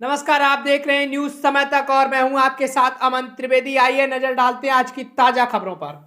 नमस्कार, आप देख रहे हैं न्यूज समय तक और मैं हूं आपके साथ अमन त्रिवेदी। आइए नजर डालते हैं आज की ताजा खबरों पर।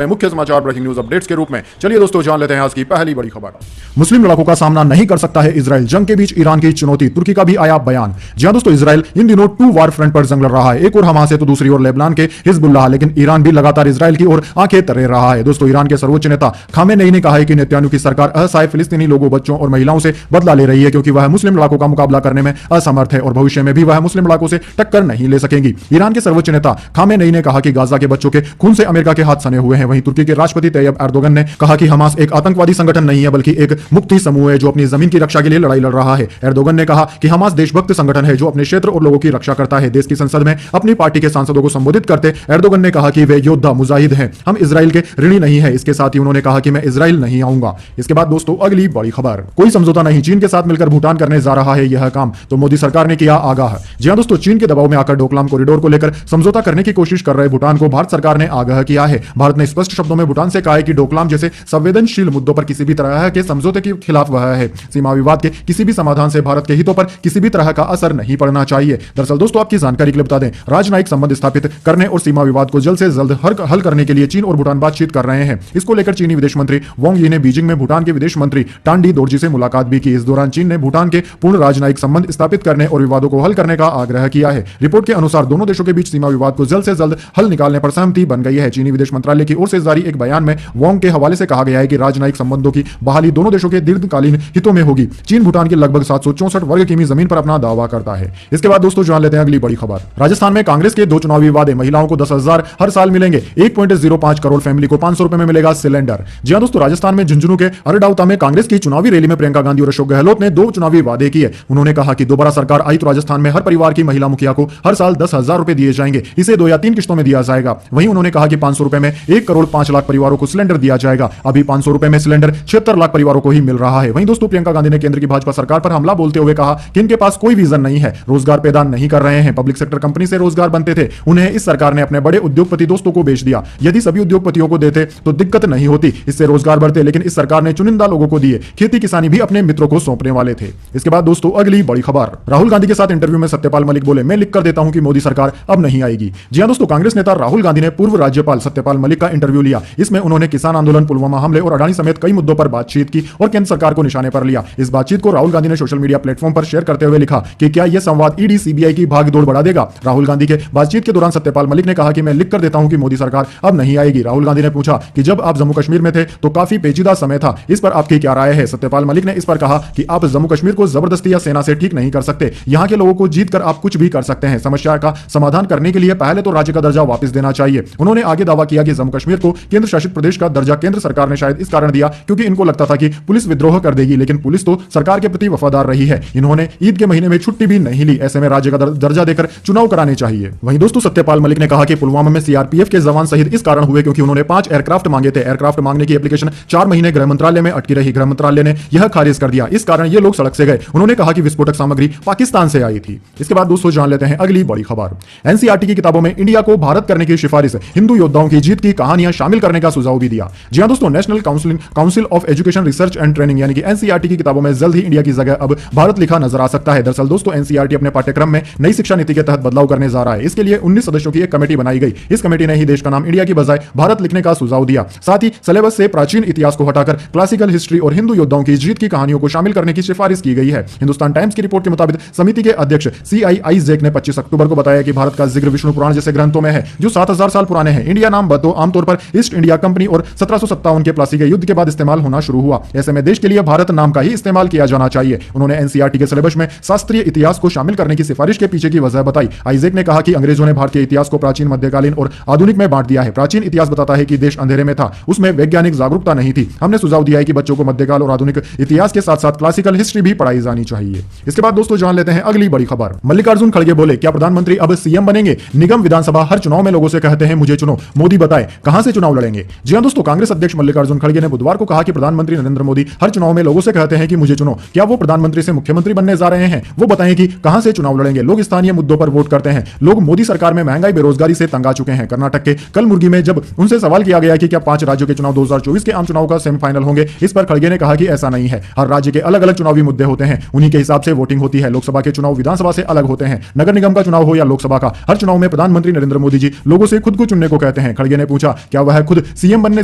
मुख्य समाचार ब्रेकिंग न्यूज अपडेट्स के रूप में चलिए दोस्तों जान लेते हैं आज की पहली बड़ी खबर। मुस्लिम लड़ाकों का सामना नहीं कर सकता है इजराइल, जंग के बीच ईरान की चुनौती, तुर्की का भी आया बयान। जी हां दोस्तों, इजराइल इन दिनों टू वार फ्रंट पर जंग लड़ रहा है, एक और हमास है तो दूसरी ओर लेबनान के हिजबुल्लाह। लेकिन ईरान भी लगातार इजराइल की ओर आंखें तरे रहा है। दोस्तों, ईरान के सर्वोच्च नेता खामेनेई ने कहा है कि नेतन्याहू की सरकार असहाय फिलिस्तीनी लोगों, बच्चों और महिलाओं से बदला ले रही है, क्योंकि वह मुस्लिम लड़ाकों का मुकाबला करने में असमर्थ है और भविष्य में भी वह मुस्लिम लड़ाकों से टक्कर नहीं ले सकेंगी। ईरान के सर्वोच्च नेता खामेनेई ने कहा कि गाजा के बच्चों के खून से अमेरिका के हाथ सने हुए हैं। वहीं तुर्की के राष्ट्रपति तैयब एर्दोगन ने कहा कि हमास एक आतंकवादी संगठन नहीं है, बल्कि एक मुक्ति समूह है जो अपनी जमीन की रक्षा के लिए लड़ाई लड़ रहा है। एर्दोगन ने कहा कि हमास देशभक्त संगठन है जो अपने क्षेत्र और लोगों की रक्षा करता है। देश की संसद में अपनी पार्टी के सांसदों को संबोधित करते एर्दोगन ने कहा कि वे योद्धा मुजाहिद हैं, हम इजराइल के ऋणी नहीं है। इसके साथ ही उन्होंने कहा कि मैं इजराइल नहीं आऊंगा। इसके बाद दोस्तों अगली बड़ी खबर, कोई समझौता नहीं, चीन के साथ मिलकर भूटान करने जा रहा है यह काम, तो मोदी सरकार ने किया आगाह। जी हां दोस्तों, चीन के दबाव में आकर डोकलाम कॉरिडोर को लेकर समझौता करने की कोशिश कर रहे भूटान को भारत सरकार ने आगाह किया है। भारत ने स्पष्ट शब्दों में भूटान से कहा है कि डोकलाम जैसे संवेदनशील मुद्दों पर किसी भी तरह के समझौते के खिलाफ वह है। सीमा विवाद के किसी भी समाधान से भारत के हितों पर किसी भी तरह का असर नहीं पड़ना चाहिए। दरअसल दोस्तों, आपकी जानकारी के लिए बता दें, राजनयिक संबंध स्थापित करने और सीमा विवाद को जल्द से जल्द हल करने के लिए चीन और भूटान बातचीत कर रहे हैं। इसको लेकर चीनी विदेश मंत्री वांग यी ने बीजिंग में भूटान के विदेश मंत्री टांडी दोरजी से मुलाकात भी की। इस दौरान चीन ने भूटान के पूर्ण राजनयिक संबंध स्थापित करने और विवादों को हल करने का आग्रह किया है। रिपोर्ट के अनुसार दोनों देशों के बीच सीमा विवाद को जल्द से जल्द हल निकालने पर सहमति बन गई है। चीनी विदेश मंत्रालय की ओर से जारी एक बयान में वांग के हवाले से कहा गया है कि राजनयिक संबंधों की बहाली दोनों देशों के दीर्घकालीन हितों में होगी। चीन भूटान की लगभग 764 वर्ग किमी जमीन पर अपना दावा करता है। इसके बाद दोस्तों जान लेते हैं अगली बड़ी खबर। राजस्थान में कांग्रेस के दो चुनावी वादे, महिलाओं को 10,000 हर साल मिलेंगे, 1.05 करोड़ फैमिली को 500 रुपए में मिलेगा सिलेंडर। जी हां दोस्तों, राजस्थान में झुंझुनू के अरडाउता में कांग्रेस की चुनावी रैली में प्रियंका गांधी और अशोक गहलोत ने दो चुनावी वादे किए। उन्होंने कहा कि दोबारा सरकार आई तो राजस्थान में हर परिवार की महिला मुखिया को हर साल 10,000 रुपए दिए जाएंगे। इसे 2 या 3 किस्तों में दिया जाएगा। वहीं उन्होंने कहा कि 500 रुपए में 1 करोड़ 5 लाख परिवारों को सिलेंडर दिया जाएगा। अभी 500 रुपए में सिलेंडर 76 लाख परिवारों को ही मिल रहा है। वहीं दोस्तों, प्रियंका गांधी ने केंद्र की भाजपा सरकार पर हमला बोलते हुए कहा कि इनके पास कोई विजन नहीं है, रोजगार पैदा नहीं कर रहे हैं। पब्लिक सेक्टर कंपनी से रोजगार बनते थे, उन्हें इस सरकार ने अपने बड़े उद्योगपति दोस्तों को बेच दिया। यदि सभी उद्योगपतियों को देते तो दिक्कत नहीं होती, इससे रोजगार बढ़ते, लेकिन इस सरकार ने चुनिंदा लोगों को दिए। खेती किसानी भी अपने मित्रों को सौंपने वाले थे। इसके बाद दोस्तों अगली बड़ी खबर, राहुल गांधी के साथ इंटरव्यू में सत्यपाल मलिक बोले, मैं लिख कर देता हूं कि मोदी सरकार अब नहीं आएगी। जी हां दोस्तों, कांग्रेस नेता राहुल गांधी ने पूर्व राज्यपाल सत्यपाल मलिक का इंटरव्यू लिया। इसमें उन्होंने किसान आंदोलन, पुलवामा हमले और अडानी समेत कई मुद्दों पर बातचीत की और केंद्र सरकार को निशाने पर लिया। इस बातचीत को राहुल गांधी ने सोशल मीडिया प्लेटफॉर्म पर शेयर करते हुए लिखा कि क्या यह संवाद ईडी सीबीआई की भागदौड़ बढ़ा देगा। राहुल गांधी के बातचीत के दौरान सत्यपाल मलिक ने कहा कि मैं लिख कर देता हूं कि मोदी सरकार अब नहीं आएगी। राहुल गांधी ने पूछा कि जब आप जम्मू कश्मीर में थे तो काफी पेचीदा समय था, इस पर आपकी क्या राय है। सत्यपाल मलिक ने इस पर कहा कि आप जम्मू कश्मीर को जबरदस्ती या सेना से ठीक नहीं कर सकते, यहां के लोगों को जीत कर आप कुछ भी कर सकते हैं। समस्या का समाधान करने के लिए पहले तो राज्य का दर्जा वापस देना चाहिए। उन्होंने आगे दावा किया कि जम्मू कश्मीर को केंद्र शासित प्रदेश का दर्जा केंद्र सरकार ने शायद इस कारण दिया क्योंकि इनको लगता था कि पुलिस विद्रोह कर देगी, लेकिन पुलिस तो सरकार के प्रति वफादार रही है। इन्होंने ईद के महीने में छुट्टी भी नहीं ली, ऐसे में राज्य का दर्जा देकर चुनाव कराने चाहिए। वहीं दोस्तों, सत्यपाल मलिक ने कहा कि पुलवामा में सीआरपीएफ के जवान शहीद इस कारण हुए क्योंकि उन्होंने 5 एयरक्राफ्ट मांगे थे। एयरक्राफ्ट मांगने की एप्लीकेशन 4 महीने गृह मंत्रालय में अटकी रही, गृह मंत्रालय ने यह खारिज कर दिया, इस कारण ये लोग सड़क से गए। उन्होंने कहा कि विस्फोटक सामग्री पाकिस्तान से आई थी। इसके बाद दोस्तों जान लेते हैं अगली बड़ी खबर, एनसीईआरटी की किताबों में इंडिया को भारत करने की सिफारिश, हिंदू योद्धाओं की जीत की कहानियां शामिल करने का सुझाव भी दिया। जी हां दोस्तों, national council of education research and training यानी कि एनसीईआरटी की किताबों में जल्द ही इंडिया की जगह अब भारत लिखा नजर आ सकता है। दरअसल दोस्तों, एनसीईआरटी अपने पाठ्यक्रम में नई शिक्षा नीति के तहत बदलाव करने जा रहा है। इसके लिए 19 सदस्यों की एक कमेटी बनाई गई। इस कमेटी ने ही देश का नाम इंडिया की बजाय भारत लिखने का सुझाव दिया। साथ ही सिलेबस से प्राचीन इतिहास को हटाकर क्लासिकल हिस्ट्री और हिंदू योद्धाओं की जीत की कहानियों को शामिल करने की सिफारिश की गई है। हिंदुस्तान टाइम्स की रिपोर्ट के मुताबिक समिति के अध्यक्ष सीआई आइजैक ने 25 अक्टूबर को बताया कि भारत का जिक्र विष्णु पुराण जैसे ग्रंथों में है जो 7000 साल पुराने हैं। इंडिया नाम आमतौर पर ईस्ट इंडिया कंपनी और 1757 के प्लासी के युद्ध के बाद इस्तेमाल होना शुरू हुआ। ऐसे में देश के लिए भारत नाम का ही इस्तेमाल किया जाना चाहिए। उन्होंने एनसीईआरटी के सिलेबस में शास्त्रीय इतिहास को शामिल करने की सिफारिश के पीछे की वजह बताई। आइजैक ने कहा कि अंग्रेजों ने भारतीय इतिहास को प्राचीन, मध्यकालीन और आधुनिक में बांट दिया है। प्राचीन इतिहास बताता है कि देश अंधेरे में था, उसमें वैज्ञानिक जागरूकता नहीं थी। हमने सुझाव दिया है कि बच्चों को मध्यकाल और आधुनिक इतिहास के साथ साथ क्लासिकल हिस्ट्री भी पढ़ाई जानी चाहिए। इसके बाद दोस्तों जान लेते हैं अगली बड़ी खबर, मल्लिकार्जुन खड़गे बोले, क्या प्रधानमंत्री अब सीएम बनेंगे। निगम विधानसभा हर चुनाव में लोगों से कहते हैं मुझे चुनो, मोदी बताए कहां कहां से चुनाव लड़ेंगे। जी हां दोस्तों, कांग्रेस अध्यक्ष मल्लिकार्जुन खड़गे ने बुधवार को कहा कि प्रधानमंत्री नरेंद्र मोदी हर चुनाव में लोगों से कहते हैं कि मुझे चुनो। क्या वो प्रधानमंत्री से मुख्यमंत्री बनने जा रहे हैं? वो बताएं कि कहां से चुनाव लड़ेंगे। लोग स्थानीय मुद्दों पर वोट करते हैं। लोग मोदी सरकार में महंगाई बेरोजगारी से तंग आ चुके हैं। कर्नाटक के कलमुर्गी में जब उनसे सवाल किया गया कि क्या 5 राज्यों के चुनाव 2024 के आम चुनाव का सेमीफाइनल होंगे, इस पर खड़गे ने कहा कि ऐसा नहीं है। हर राज्य के अलग अलग चुनावी मुद्दे होते हैं, उन्हीं के हिसाब से वोटिंग होती है। लोकसभा के चुनाव विधानसभा से अलग होते हैं। नगर निगम का चुनाव हो या लोकसभा का, हर चुनाव में प्रधानमंत्री नरेंद्र मोदी जी लोगों से खुद को चुनने को कहते हैं। खड़गे ने पूछा, क्या वह खुद सीएम बनने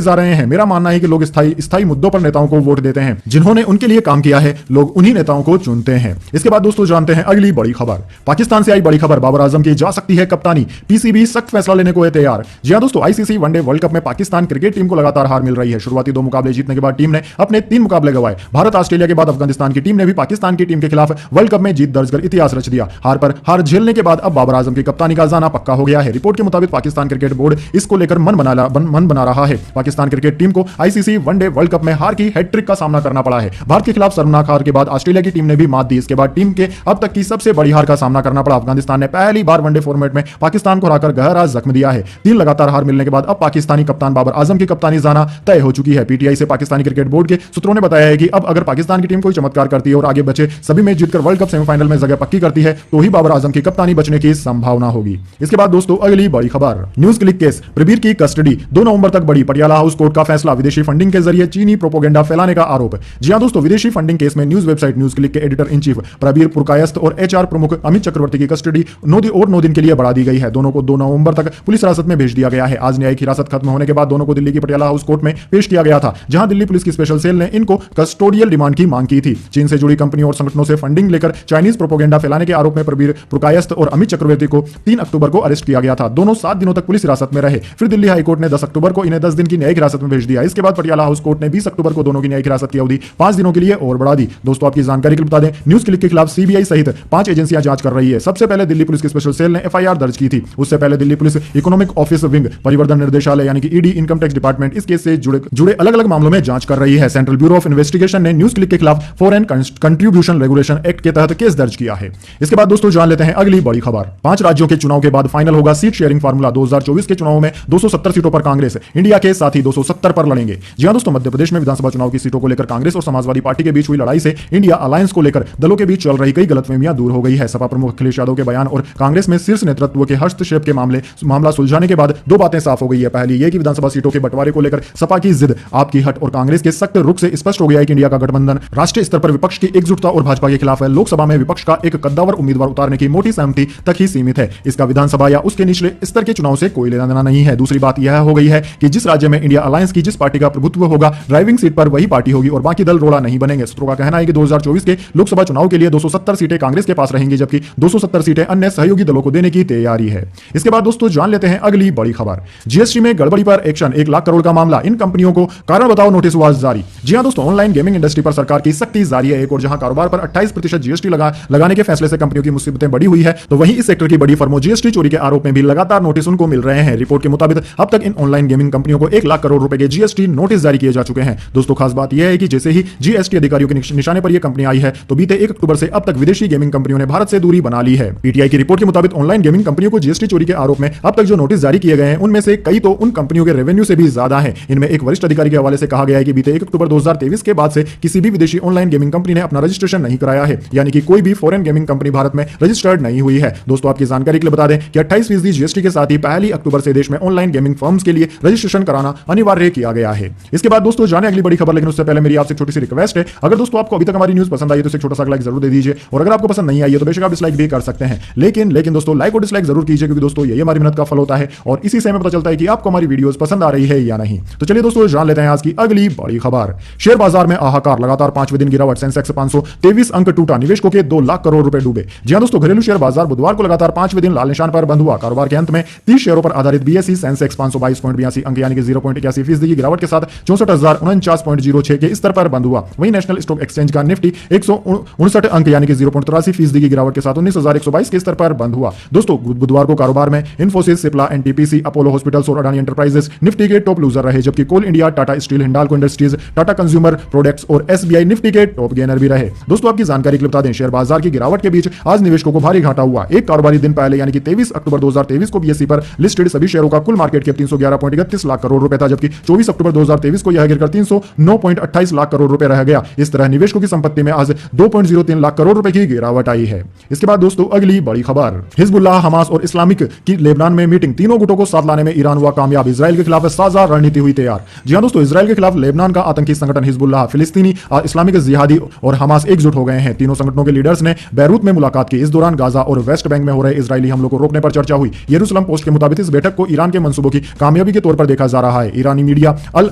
जा रहे हैं? मेरा मानना है कि लोग स्थायी मुद्दों पर नेताओं को वोट देते हैं। जिन्होंने उनके लिए काम किया है, लोग उन्हीं नेताओं को चुनते हैं। इसके बाद दोस्तों जानते हैं अगली बड़ी खबर। पाकिस्तान से आई बड़ी खबर, बाबर आजम की जा सकती है कप्तानी, पीसीबी सख्त फैसला लेने को है तैयार। जी हां दोस्तों, आईसीसी वनडे वर्ल्ड कप में पाकिस्तान क्रिकेट टीम को लगातार हार मिल रही है। शुरुआती 2 मुकाबले जीतने के बाद टीम ने अपने 3 मुकाबले गंवाए। भारत ऑस्ट्रेलिया के बाद अफगानिस्तान की टीम ने भी पाकिस्तान की टीम के खिलाफ वर्ल्ड कप में जीत दर्ज कर इतिहास रच दिया। हार पर हार झेलने के बाद अब बाबर आजम की कप्तानी का जाना पक्का हो गया है। रिपोर्ट के मुताबिक पाकिस्तान क्रिकेट बोर्ड इसको लेकर मन बना रहा है। पाकिस्तान क्रिकेट टीम को आईसीसी वनडे वर्ल्ड कप में हार की हैट्रिक का सामना करना पड़ा है। भारत के खिलाफ शर्मनाक हार के बाद ऑस्ट्रेलिया की टीम ने भी मात दी। इसके बाद टीम के अब तक की सबसे बड़ी हार का सामना करना पड़ा। अफगानिस्तान ने पहली बार वनडे फॉर्मेट में पाकिस्तान को हराकर गहरा जख्म दिया है। 3 लगातार हार मिलने के बाद अब पाकिस्तानी कप्तान बाबर आजम की कप्तानी जाना तय हो चुकी है। पीटीआई से पाकिस्तानी क्रिकेट बोर्ड के सूत्रों ने बताया है कि अब अगर पाकिस्तान की टीम कोई चमत्कार करती है और आगे बचे सभी मैच जीतकर वर्ल्ड कप सेमीफाइनल में जगह पक्की करती है, तो ही बाबर आजम की कप्तानी बचने की संभावना होगी। इसके बाद दोस्तों अगली बड़ी खबर, न्यूज क्लिक केस, प्रबीर की कस्टडी 2 नवंबर तक बढ़ी। पटियाला हाउस कोर्ट का फैसला, विदेशी फंडिंग के जरिए चीनी प्रोपोगेंडा फैलाने का आरोप। जी हां दोस्तों, विदेशी फंडिंग केस में न्यूज वेबसाइट न्यूज क्लिक के editor in chief Prabir Purkayastha और एचआर प्रमुख अमित चक्रवर्ती की कस्टडी 9 दिन के लिए बढ़ा दी गई है। दोनों को 2 नवंबर तक पुलिस हिरासत में भेज दिया गया है। आज न्यायिक हिरासत खत्म होने के बाद दोनों को दिल्ली की पटियाला हाउस कोर्ट में पेश किया गया था, जहां दिल्ली पुलिस की स्पेशल सेल ने इनको कस्टोडियल डिमांड की मांग की थी। चीन से जुड़ी कंपनियों और संगठनों से फंडिंग लेकर चाइनीज प्रोपोगेंडा फैलाने के आरोप में प्रबीर पुरकायस्थ और अमित चक्रवर्ती को 3 अक्टूबर को अरेस्ट किया गया था। दोनों 7 दिनों तक पुलिस हिरासत में रहे। फिर दिल्ली हाईकोर्ट ने 10 अक्टूबर को इन्हें 10 दिन की न्यायिक हिरासत में भेज दिया। इसके बाद पटियाला हाउस कोर्ट ने 20 अक्टूबर को दोनों की न्यायिक हिरासत की अवधि 5 दिनों के लिए और बढ़ा दी। दोस्तों आपकी जानकारी के लिए बता दें, न्यूज क्लिक के खिलाफ सीबीआई सहित 5 एजेंसियां जांच कर रही है। सबसे पहले दिल्ली पुलिस की स्पेशल सेल ने एफआईआर दर्ज की थी। उससे पहले Delhi police economic office wing, परिवर्तन निर्देशालय यानी कि ईडी, इनकम टैक्स डिपार्टमेंट इस केस से जुड़े अलग अलग मामलों में जांच कर रही है। सेंट्रल ब्यूरो ऑफ इन्वेस्टिगेशन ने न्यूज क्लिक के खिलाफ फॉरेन कंट्रीब्यूशन रेगुलेशन एक्ट के तहत केस दर्ज किया है। इसके बाद दोस्तों जान लेते हैं अगली बड़ी खबर। 5 राज्यों के चुनाव के बाद फाइनल होगा सीट शेयरिंग फार्मूला। 2024 के चुनाव में 270 सीटों पर कांग्रेस, इंडिया के साथी 270 पर लड़ेंगे। जी हां दोस्तों, मध्य प्रदेश में विधानसभा चुनाव की सीटों को लेकर कांग्रेस और समाजवादी पार्टी के बीच हुई लड़ाई से इंडिया अलायंस को लेकर दलों के बीच चल रही कई गलतफहमियां दूर हो गई है। सपा प्रमुख अखिलेश यादव के बयान और कांग्रेस में शीर्ष नेतृत्व के हस्तक्षेप के मामला सुलझाने के बाद 2 बातें साफ हो गई है। पहली ये कि विधानसभा सीटों के बंटवारे को लेकर सपा की जिद, आपकी हट और कांग्रेस के सख्त रुख से स्पष्ट हो गया है कि इंडिया का गठबंधन राष्ट्रीय स्तर पर विपक्ष की एकजुटता और भाजपा के खिलाफ है। लोकसभा में विपक्ष का एक कद्दावर उम्मीदवार उतारने की मोटी सहमति तक ही सीमित है। इसका विधानसभा या उसके निचले स्तर के चुनाव से कोई लेना देना नहीं है। दूसरी बात यह हो गई है कि जिस राज्य में इंडिया अलायंस की जिस पार्टी का प्रभुत्व होगा, ड्राइविंग सीट पर वही पार्टी होगी और बाकी दल रोड़ा नहीं बनेंगे। सूत्रों का कहना है कि 2024 के लोकसभा चुनाव के लिए 270 सीटें कांग्रेस के पास रहेंगी, जबकि 270 सीटें अन्य सहयोगी दलों को देने की तैयारी है। इसके बाद दोस्तों जान लेते हैं अगली बड़ी खबर। जीएसटी में गड़बड़ी पर एक्शन, 1 लाख करोड़ का मामला, इन कंपनियों को कारण बताओ नोटिस हुआ जारी। जी हां दोस्तों, ऑनलाइन गेमिंग इंडस्ट्री पर सरकार की सख्ती जारी है। एक और जहां कारोबार पर 28% जीएसटी लगाने के फैसले से कंपनियों की मुसीबतें बढ़ी हुई है, तो वहीं इस सेक्टर की बड़ी फर्मों जीएसटी चोरी के आरोप में भी लगातार नोटिस उनको मिल रहे हैं। रिपोर्ट के मुताबिक अब तक इन ऑनलाइन गेमिंग कंपनियों को 1 लाख करोड़ रुपए के जीएसटी नोटिस जारी किए जा चुके हैं। दोस्तों खास बात यह है कि जैसे ही जीएसटी अधिकारियों के निशाने पर यह कंपनी आई है, तो बीते 1 अक्टूबर से अब तक विदेशी गेमिंग कंपनियों ने भारत से दूरी बना ली है। पीटीआई की रिपोर्ट के मुताबिक ऑनलाइन गेमिंग कंपनियों को जीएसटी चोरी के आरोप में अब तक जो नोटिस जारी किए गए हैं, उनमें से कई तो उन कंपनियों के रेवेन्यू से भी ज्यादा है। इनमें एक वरिष्ठ अधिकारी के हवाले से कहा गया है कि बीते 1 अक्टूबर 2023 के बाद से किसी भी विदेशी ऑनलाइन गेमिंग कंपनी ने अपना रजिस्ट्रेशन नहीं कराया है, यानी कि कोई भी फॉरेन गेमिंग कंपनी भारत में रजिस्टर्ड नहीं हुई है। दोस्तों आपकी जानकारी के लिए बता दें कि 28% जीएसटी के साथ ही पहली अक्टूबर से देश में ऑनलाइन गेमिंग फर्म्स के लिए रजिस्ट्रेशन कराना अनिवार्य किया गया है। इसके बाद दोस्तों जाने अगली बड़ी खबर, लेकिन उससे पहले मेरी आपसे छोटी सी रिक्वेस्ट है, अगर दोस्तों आपको अभी तक हमारी न्यूज पसंद आई तो एक छोटा सा लाइक जरूर दे दीजिए, और अगर आपको पसंद नहीं आई है तो बेशक आप डिसलाइक भी कर सकते हैं, लेकिन दोस्तों लाइक और डिसलाइक जरूर कीजिए, क्योंकि दोस्तों यही हमारी मेहनत का फल होता है और इसी से हमें पता चलता है कि आपको हमारी वीडियोस पसंद आ रही है या नहीं। तो चलिए दोस्तों जान लेते हैं आज की अगली बड़ी खबर। शेयर बाजार में हाहाकार, लगातार 5वें दिन गिरावट, सेंसेक्स 523 अंक टूटा, निवेशकों के 2 लाख करोड़ रुपए डूबे। जी हां दोस्तों, घरेलू शेयर बाजार बुधवार को लगातार 5वें दिन लाल निशान पर बंद हुआ। कारोबार के अंत में 30 शेयरों पर आधारित बीएसई सेंसेक्स 522.82 अंक यानी कि 0.81% की गिरावट के साथ 64,049.06 के स्तर पर बंद हुआ। वहीं नेशनल स्टॉक एक्सचेंज का निफ्टी 159 अंक यानी कि 0.83% की गिरावट के साथ 19,122 के स्तर पर बंद हुआ। दोस्तों बुधवार को कारोबार में Infosys, Cipla, NTPC, Apollo Hospitals और अडानी एंटरप्राइजेस निफ्टी के टॉप लूजर रहे, जबकि Coal India, Tata Steel, Hindalco Industries, Tata Consumer Products और एसबीआई निफ्टी के टॉप गेनर भी रहे। दोस्तों आपकी जानकारी के लिए बता दें, शेयर बाजार की गिरावट के बीच आज निवेशकों को भारी घाटा हुआ। एक कारोबारी दिन पहले यानी कि 23 अक्टूबर 2023 को बीएसई पर लिस्टेड सभी शेयरों का कुल मार्केट कैप 311.31 लाख करोड़ रुपए था, जबकि 24 अक्टूबर 2023 को यह गिरकर 309.28 लाख करोड़ रुपए रह गया। इस तरह निवेशकों की संपत्ति में आज 2.03 लाख करोड़ रुपए की गिरावट आई है। इसके बाद दोस्तों अगली बड़ी खबर, हिजबुल्लाह, हमास और इस्लामिक की लेबनान में मीटिंग, तीनों गुटों को साथ लाने में ईरान हुआ कामयाब, इजराइल के खिलाफ साझा रणनीति हुई तैयार। जी हां दोस्तों, इजराइल के खिलाफ लेबनान का आतंकी संगठन हिजबुल्लाह, फिलिस्तीनी इस्लामिक जिहादी और हमास एकजुट हो गए हैं। तीनों संगठनों के लीडर्स ने बैरूत में मुलाकात की। इस दौरान गाजा और वेस्ट बैंक में हो रहे इजरायली हमलों को रोकने पर चर्चा हुई। यरूशलेम पोस्ट के मुताबिक इस बैठक को ईरान के मंसूबों की कामयाबी के तौर पर देखा जा रहा है। ईरानी मीडिया अल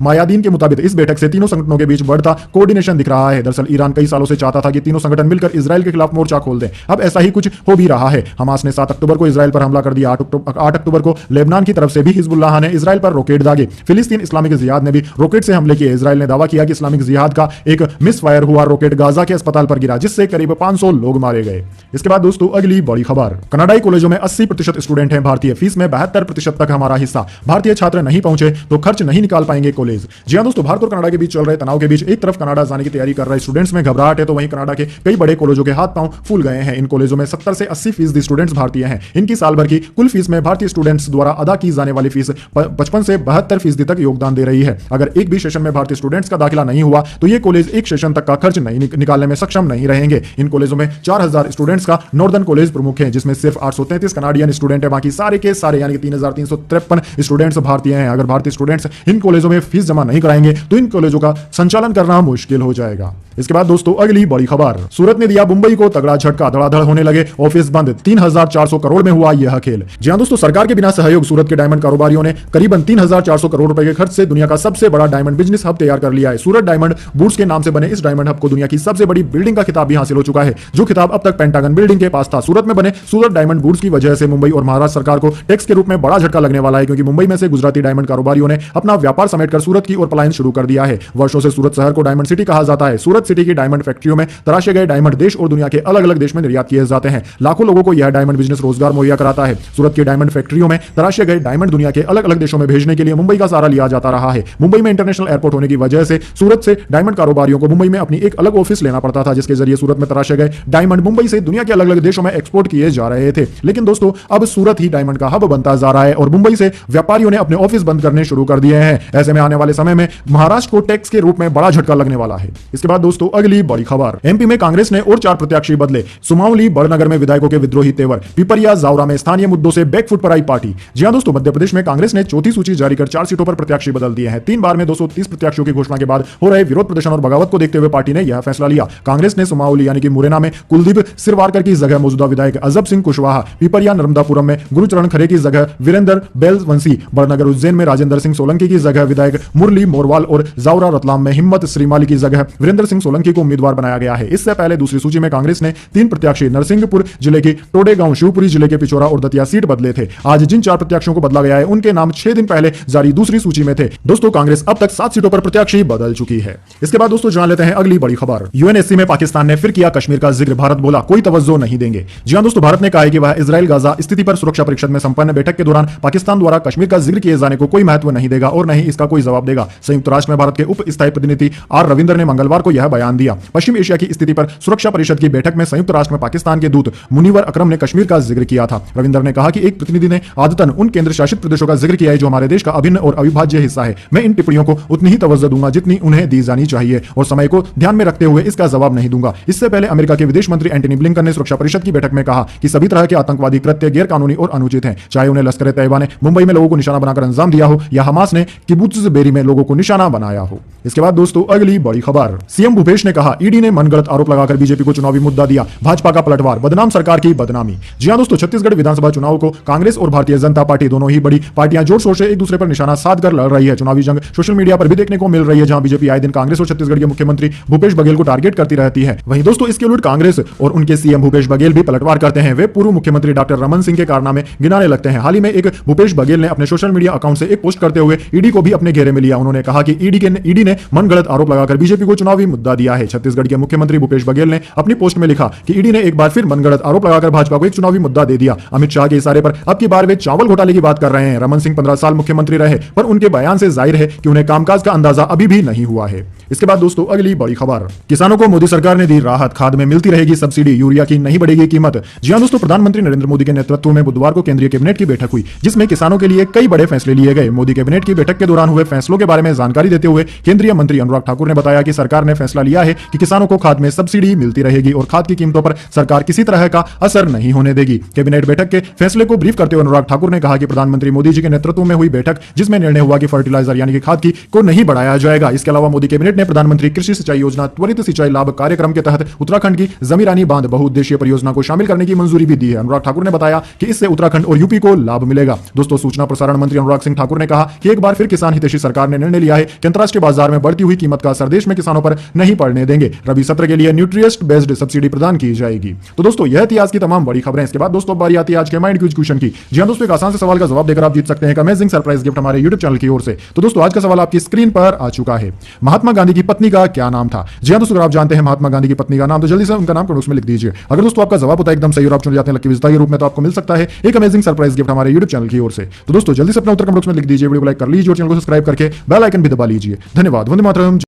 मायादीन के मुताबिक इस बैठक से तीनों संगठनों के बीच बढ़ता कोऑर्डिनेशन दिख रहा है। दरअसल ईरान कई सालों से चाहता था कि तीनों संगठन मिलकर इजराइल के खिलाफ मोर्चा खोल दें। अब ऐसा ही कुछ हो भी रहा है। हमास ने 7 अक्टूबर को इजराइल पर हमला कर दिया। 8 अक्टूबर को लेबनान की तरफ से भी हिजबुल्लाह ने इजराइल पर रॉकेट दागे। फिलिस्तीन इस्लामिक जिहाद ने भी रॉकेट से हमले किए। इजराइल ने दावा किया कि इस्लामिक जिहाद का एक मिसफायर हुआ रॉकेट गाजा के अस्पताल पर गिरा, जिससे करीब 500 लोग मारे गए। इसके बाद दोस्तों अगली बड़ी खबर, कनाडाई कॉलेजों में 80% स्टूडेंट हैं भारतीय, फीस में 72% तक हमारा हिस्सा, भारतीय छात्र नहीं पहुंचे तो खर्च नहीं निकाल पाएंगे कॉलेज। जी हां दोस्तों, भारत और कनाडा के बीच चल रहे तनाव के बीच एक तरफ कनाडा जाने की तैयारी कर रहे स्टूडेंट्स में घबराहट है, तो वहीं कनाडा के कई बड़े कॉलेजों के हाथ पांव फूल गए हैं। इन कॉलेजों में 70 से 80% स्टूडेंट्स भारतीय हैं। इनकी साल भर की कुल फीस में भारतीय स्टूडेंट्स द्वारा अदा की जाने वाली फीस 55 से 72% तक योगदान दे रही है। अगर एक भी सेशन में भारतीय स्टूडेंट्स का दाखिला नहीं हुआ तो ये कॉलेज एक सेशन तक का खर्च नहीं निकालने में सक्षम नहीं रहेंगे। इन कॉलेजों में 4000 स्टूडेंट्स का नॉर्दर्न कॉलेज प्रमुख है, जिसमें सिर्फ 833 कनाडियन स्टूडेंट है, बाकी सारे के सारे यानी कि 3353 स्टूडेंट्स भारतीय हैं। अगर भारतीय स्टूडेंट्स इन कॉलेजों में फीस जमा नहीं कराएंगे तो इन कॉलेजों का संचालन करना मुश्किल हो जाएगा। इसके बाद दोस्तों अगली बड़ी खबर, सूरत ने दिया मुंबई को तगड़ा झटका, धड़ाधड़ होने लगे ऑफिस बंद, 3400 करोड़ में हुआ यह खेल। जी हां दोस्तों, सरकार के बिना सहयोग सूरत के डायमंड कारोबारियों ने करीबन 3400 करोड़ रुपए के खर्च से दुनिया का सबसे बड़ा डायमंड बिजनेस हब तैयार कर लिया है। सूरत डायमंड बूट्स के नाम से बने इस डायमंड हब को दुनिया की सबसे बड़ी बिल्डिंग का खिताब भी हासिल हो चुका है, जो खिताब अब तक पेंटागन बिल्डिंग के पास था। सूरत में बने सूरत डायमंड बूट्स की वजह से मुंबई और महाराष्ट्र सरकार को टैक्स के रूप में बड़ा झटका लगने वाला है, क्योंकि मुंबई में से गुजराती डायमंड कारोबारियों ने अपना व्यापार समेटकर सूरत की ओर पलायन शुरू कर दिया है। वर्षों से सूरत शहर को डायमंड सिटी कहा जाता है। सूरत सिटी की डायमंड फैक्ट्रियों में तराशे गए डायमंड देश और दुनिया के अलग अलग देश में निर्यात किए जाते हैं। लाखों लोगों को यह डायमंड बिजनेस रोजगार मुहैया कराता है। सूरत की डायमंड फैक्ट्रियों में तराशे गए डायमंड दुनिया के अलग अलग देशों में भेजने के लिए मुंबई का सहारा लिया जाता रहा है। मुंबई में इंटरनेशनल एयरपोर्ट होने की वजह से सूरत से डायमंड कारोबारियों को मुंबई में अपनी एक अलग ऑफिस लेना पड़ता था, जिसके जरिए सूरत में तराशे गए डायमंड मुंबई से दुनिया के अलग अलग देशों में एक्सपोर्ट किए जा रहे थे। लेकिन दोस्तों अब सूरत ही डायमंड का हब बनता जा रहा है और मुंबई से व्यापारियों ने अपने ऑफिस बंद करने शुरू कर दिए हैं। ऐसे में आने वाले समय में महाराष्ट्र को टैक्स के रूप में बड़ा झटका लगने वाला है। इसके बाद दोस्तों अगली बड़ी खबर, एमपी में कांग्रेस ने और 4 प्रत्याशी बदले, सुमावली बड़नगर में विधायकों के विद्रोही तेवर, पिपरिया जावरा में स्थानीय मुद्दों से बैकफुट पर आई पार्टी। जी हां दोस्तों, मध्य प्रदेश में कांग्रेस ने चौथी सूची जारी कर 4 सीटों पर प्रत्याशी बदल दिए हैं। 3 बार में 230 प्रत्याशियों की घोषणा के बाद हो रहे विरोध प्रदर्शन और बगावत को देखते हुए पार्टी ने यह फैसला लिया। कांग्रेस ने सुमावली यानी कि मुरैना में कुलदीप सिरवारकर की जगह मौजूदा विधायक अजब सिंह कुशवाहा, पिपरिया नर्मदापुरम में गुरुचरण खरे की जगह वीरेंद्र बेलवंशी, बड़नगर उज्जैन में राजेंद्र सिंह सोलंकी की जगह विधायक मुरली मोरवाल और जावरा रतलाम में हिम्मत श्रीमाली की जगह वीरेंद्र सिंह सोलंकी को उम्मीदवार बनाया गया है। इससे पहले दूसरी सूची में कांग्रेस ने 3 प्रत्याशी नरसिंहपुर जिले की टोडेगांव, शिवपुरी जिले के पिचौरा और दतिया सीट बदले थे। आज जिन 4 प्रत्याशियों को बदला गया है उनके नाम 6 दिन पहले जारी दूसरी सूची में थे। दोस्तों कांग्रेस अब तक 7 सीटों पर प्रत्याशी बदल चुकी है। इसके बाद दोस्तों जान लेते हैं अगली बड़ी खबर, यूएनएससी में पाकिस्तान ने फिर किया कश्मीर का जिक्र, भारत बोला कोई तवज्जो नहीं देंगे। जी हां दोस्तों, भारत ने कहा है कि वह इजराइल गाजा स्थिति पर सुरक्षा परिषद में संपन्न बैठक के दौरान पाकिस्तान द्वारा कश्मीर का जिक्र किए जाने को कोई महत्व नहीं देगा और न ही इसका कोई जवाब देगा। संयुक्त राष्ट्र में भारत के उप स्थायी प्रतिनिधि आर रविंदर ने मंगलवार को यह बयान दिया। पश्चिम एशिया की स्थिति पर सुरक्षा परिषद की बैठक में संयुक्त राष्ट्र में पाकिस्तान के दूत मुनीवर अकरम ने कश्मीर का जिक्र किया था। रविंदर ने कहा कि एक प्रतिनिधि ने आदतन उन केंद्र शासित प्रदेशों का जिक्र किया है जो हमारे देश का अभिन्न और अविभाज्य हिस्सा है। मैं इन टिप्पणियों को उतनी ही तवज्जो दूंगा जितनी उन्हें दी जानी चाहिए और समय को ध्यान में रखते हुए इसका जवाब नहीं दूंगा। इससे पहले अमेरिका के विदेश मंत्री एंटनी ब्लिंकन ने सुरक्षा परिषद की बैठक में कहा कि सभी तरह के आतंकवादी कृत्य गैर कानूनी और अनुचित हैं, चाहे उन्हें लश्कर तैयबा ने मुंबई में लोगों को निशाना बनाकर अंजाम दिया हो या हमास ने किबुत्ज बेरी में लोगों को निशाना बनाया हो। इसके बाद दोस्तों अगली बड़ी खबर, सीएम भूपेश ने कहा ईडी ने मनगढ़ंत आरोप लगाकर बीजेपी को चुनावी मुद्दा दिया, भाजपा का पलटवार, बदनाम सरकार की बदनामी। जी हां दोस्तों, छत्तीसगढ़ विधानसभा चुनाव को कांग्रेस और भारतीय जनता पार्टी दोनों ही बड़ी पार्टियां जोर शोर से एक दूसरे पर निशाना साधकर लड़ रही है। चुनावी जंग सोशल मीडिया पर भी देखने को मिल रही है, जहां बीजेपी आए दिन कांग्रेस और छत्तीसगढ़ के मुख्यमंत्री भूपेश बघेल को टारगेट करती रहती है। वहीं दोस्तों इसके उलट कांग्रेस और उनके सीएम भूपेश बघेल भी पलटवार करते हैं। वे पूर्व मुख्यमंत्री डॉक्टर रमन सिंह के कारनामे गिनाने लगते हैं। हाल ही में एक भूपेश बघेल ने अपने सोशल मीडिया अकाउंट से एक पोस्ट करते हुए ईडी को भी अपने घेरे में लिया। उन्होंने कहा कि ईडी ने मनगढ़ंत आरोप लगाकर बीजेपी को चुनावी मुद्दा दिया है। छत्तीसगढ़ के मुख्यमंत्री भूपेश बघेल ने अपनी पोस्ट में लिखा कि ईडी ने एक बार फिर मनगढ़ंत आरोप लगाकर भाजपा को एक चुनावी मुद्दा दे दिया। अमित शाह के इशारे पर अब की बार वे चावल घोटाले की बात कर रहे हैं। रमन सिंह 15 साल मुख्यमंत्री रहे, पर उनके बयान से जाहिर है कि उन्हें कामकाज का अंदाजा अभी भी नहीं हुआ है। इसके बाद दोस्तों अगली बड़ी खबर, किसानों को मोदी सरकार ने दी राहत, खाद में मिलती रहेगी सब्सिडी, यूरिया की नहीं बढ़ेगी कीमत। जी हां दोस्तों, प्रधानमंत्री नरेंद्र मोदी के नेतृत्व में बुधवार को केंद्रीय कैबिनेट की बैठक हुई, जिसमें किसानों के लिए कई बड़े फैसले लिए गए। मोदी कैबिनेट की बैठक के दौरान हुए फैसलों के बारे में जानकारी देते हुए केंद्रीय मंत्री अनुराग ठाकुर ने बताया कि सरकार ने फैसला लिया है कि किसानों को खाद में सब्सिडी मिलती रहेगी और खाद की कीमतों पर सरकार किसी तरह का असर नहीं होने देगी। कैबिनेट बैठक के फैसले को ब्रीफ करते हुए अनुराग ठाकुर ने कहा कि प्रधानमंत्री मोदी जी के नेतृत्व में हुई बैठक जिसमें निर्णय हुआ कि फर्टिलाइजर यानी कि खाद की को नहीं बढ़ाया जाएगा। इसके अलावा मोदी कैबिनेट ने प्रधानमंत्री कृषि सिंचाई योजना त्वरित सिंचाई लाभ कार्यक्रम के तहत उत्तराखंड की जमीरानी बांध बहुउद्देशीय परियोजना को शामिल करने की मंजूरी भी दी है। अनुराग ठाकुर ने बताया कि इससे उत्तराखंड और यूपी को लाभ मिलेगा। दोस्तों, सूचना प्रसारण मंत्री अनुराग सिंह ठाकुर ने कहा कि एक बार फिर किसान हितैषी सरकार ने निर्णय लिया है कि अंतरराष्ट्रीय बाजार में बढ़ती हुई कीमत का असर देश में किसानों पर नहीं पड़ने देंगे। रबी सत्र के लिए न्यूट्रिएस्ट बेस्ड सब्सिडी प्रदान की जाएगी। तो दोस्तों, यह थी आज की तमाम बड़ी खबरें। इसके बाद दोस्तों बारी आती है आज के माइंड क्विज क्वेश्चन की। जी हां दोस्तों, एक आसान से सवाल का जवाब देकर आप जीत सकते हैं एक अमेजिंग सरप्राइज गिफ्ट हमारे YouTube चैनल की ओर से। तो दोस्तों, आज का सवाल आपकी स्क्रीन पर आ चुका है। महात्मा गांधी की पत्नी का क्या नाम था? जी हां दोस्तों, अगर आप जानते हैं महात्मा गांधी की पत्नी का नाम तो जल्दी से उनका नाम कमेंट्स में लिख दीजिए। अगर दोस्तों आपका जवाब होता है एकदम सही और आप चुन जाते हैं लकी विजेता के रूप में, तो आपको मिल सकता है एक अमेजिंग सरप्राइज गिफ्ट हमारे YouTube चैनल की ओर से। तो दोस्तों जल्दी से अपना उत्तर कमेंट्स में लिख दीजिए, वीडियो को लाइक कर लीजिए और चैनल को सब्सक्राइब करके बेल आइकन भी दबा लीजिए। धन्यवाद। वंदे मातरम।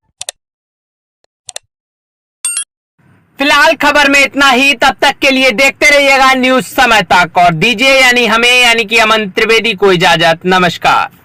फिलहाल खबर में इतना ही। तब तक के लिए देखते रहिएगा न्यूज समय तक और दीजिए यानी हमें यानी कि अमन त्रिवेदी को इजाजत। नमस्कार।